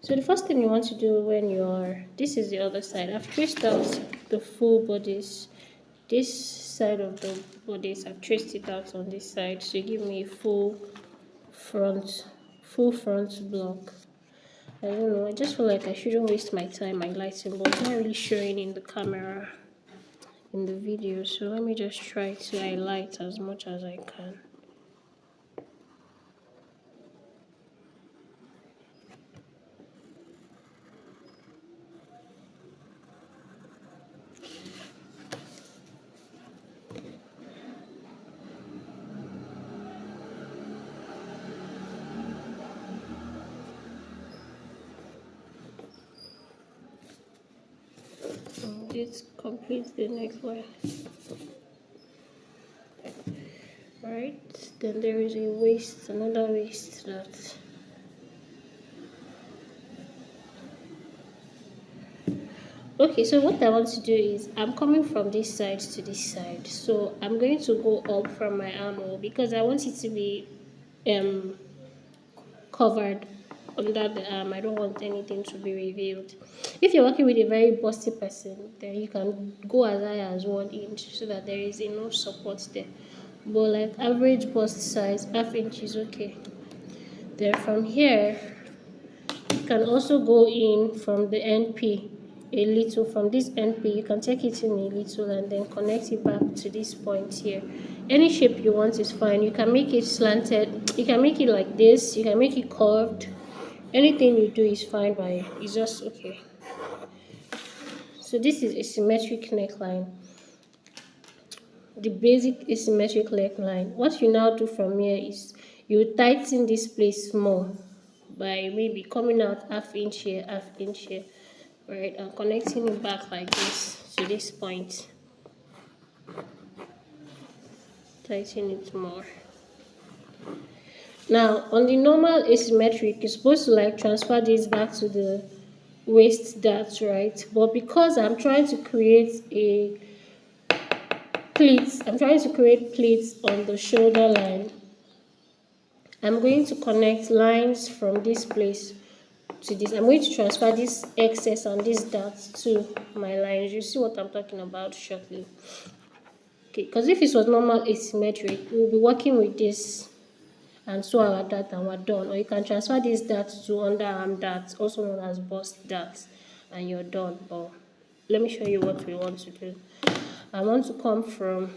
So the first thing you want to do when you're, this is the other side. I've traced out the full bodice. This side of the bodice, I've traced it out on this side. So give me a full front block. I don't know, I just feel like I shouldn't waste my time highlighting, but it's not really showing in the camera, in the video. So let me just try to highlight as much as I can. This completes the neckline. Right, then there is a waist, another waist that okay, so what I want to do is I'm coming from this side to this side, so I'm going to go up from my armhole because I want it to be covered under the arm. I don't want anything to be revealed. If you're working with a very busty person, then you can go as high as 1 inch so that there is enough support there. But like average bust size, half inch is okay. Then from here, you can also go in from the NP a little. From this NP, you can take it in a little and then connect it back to this point here. Any shape you want is fine. You can make it slanted, you can make it like this, you can make it curved. Anything you do is fine by it's just okay. So this is asymmetric neckline, the basic asymmetric neckline. What you now do from here is you tighten this place more by maybe coming out half inch here, right, and connecting it back like this to this point. Tighten it more. Now on the normal asymmetric, you're supposed to like transfer this back to the waist dart, right? But because I'm trying to create a pleats, I'm trying to create pleats on the shoulder line, I'm going to connect lines from this place to this. I'm going to transfer this excess and this dart to my lines. You see what I'm talking about shortly. Okay, because if it was normal asymmetric, we'll be working with this and so our dart and we're done. Or you can transfer this dart to underarm dart, also known as bust dart, and you're done. But let me show you what we want to do. I want to come from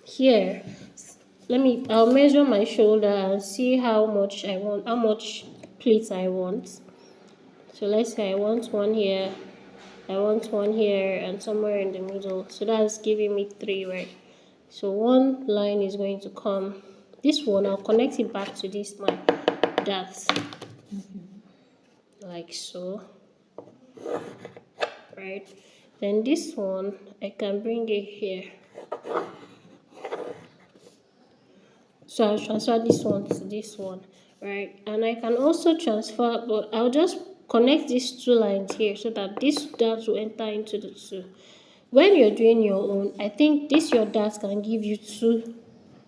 here. I'll measure my shoulder and see how much I want, how much pleats I want. So let's say I want one here, I want one here, and somewhere in the middle. So that's giving me 3, right? So one line is going to come. This one, I'll connect it back to this line. That's like so, right? Then this one, I can bring it here. So I'll transfer this one to this one, right? And I can also transfer, but I'll just connect these 2 lines here so that this dart will enter into the 2. When you're doing your own, I think this your dart can give you 2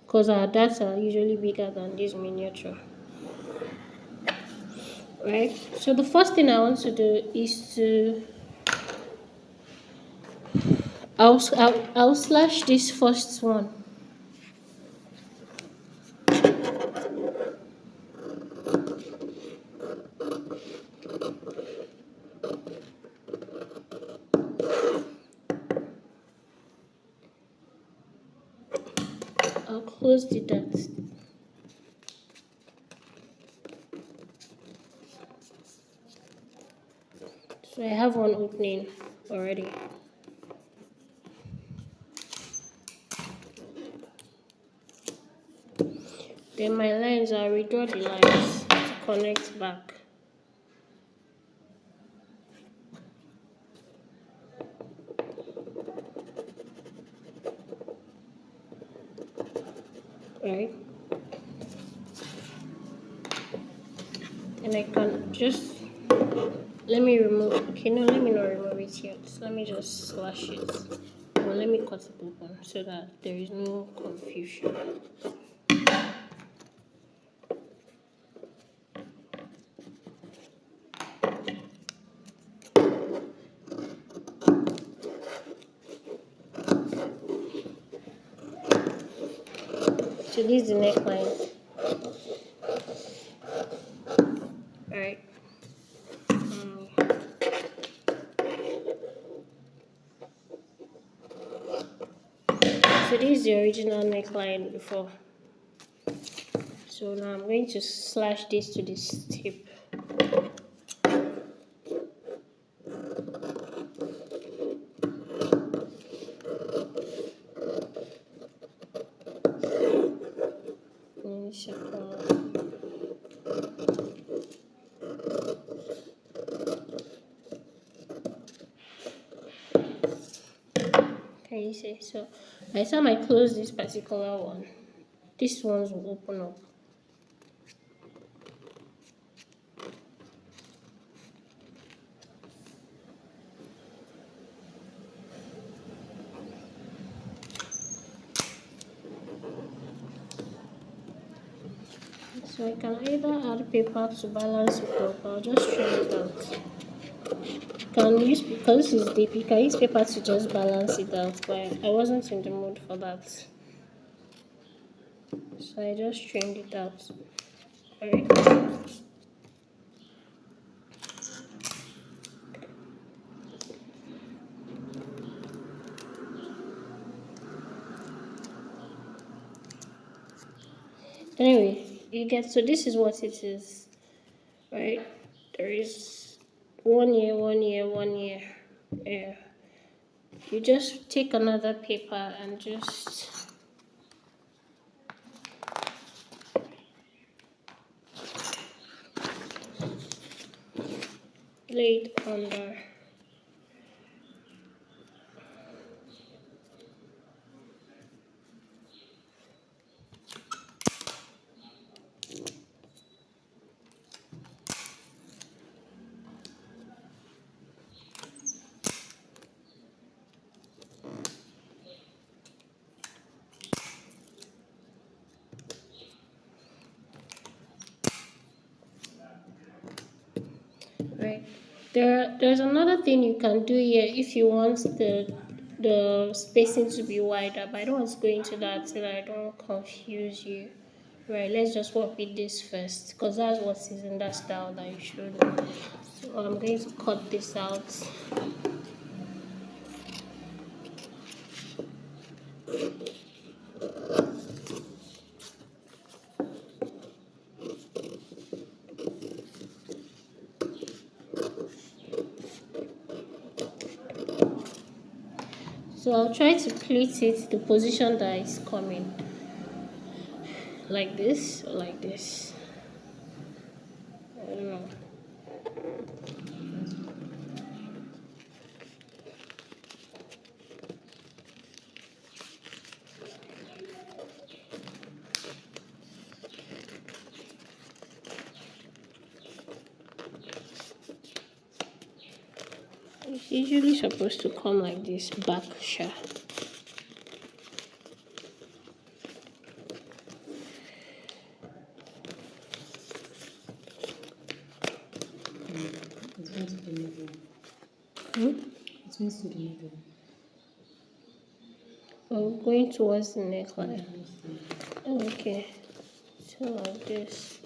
because our darts are usually bigger than this miniature, right? So the first thing I want to do is to I'll slash this first one. I'll close the dart. So I have one opening already. Then my lines, I'll redraw the lines to connect back. Right? And I can just, let me remove, okay, no, let me not remove it yet. Let me just slash it. Well, let me cut it open so that there is no confusion. So this is the neckline. Alright. So this is the original neckline before. So now I'm going to slash this to this tip. Can you see? So by the time I close this particular one, this ones will open up. So I can either add paper to balance it up, or just trim it out. Can use, because this is deep, you can use paper to just balance it out, but I wasn't in the mood for that. So I just trimmed it out. Alright. Anyway, you get, so this is what it is, right? There is 1 year, 1 year, 1 year. Yeah. You just take another paper and just lay it under. Right. There's another thing you can do here if you want the spacing to be wider, but I don't want to go into that so that I don't confuse you. Right, let's just work with this first, because that's what is in that style that you showed me. So I'm going to cut this out. So I'll try to pleat it the position that is coming. Like this or like this. I don't know. It's usually supposed to come like this back shot. It means to the middle. Oh, going towards the neckline. Okay. So like this.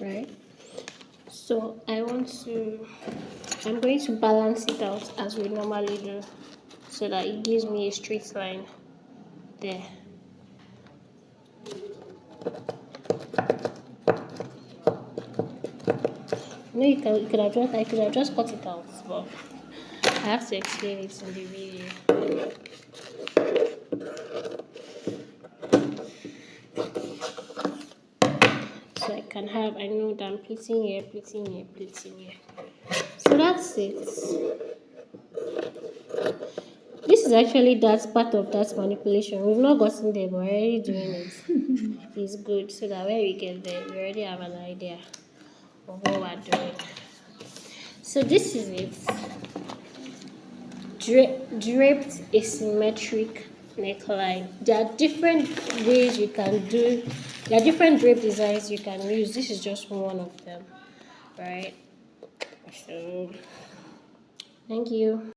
Right, so I'm going to balance it out as we normally do, so that it gives me a straight line there. No, you could have just, I could have just cut it out, but I have to explain it in the video. So I can have, I know that I'm pleating here, pleating here, pleating here. So that's it. This is actually that part of that manipulation. We've not gotten there, but we're already doing it. It's good, so that when we get there, we already have an idea. of what we're doing. So this is it. Draped asymmetric neckline. There are different ways you can do. There are different drape designs you can use. This is just one of them, right? So thank you.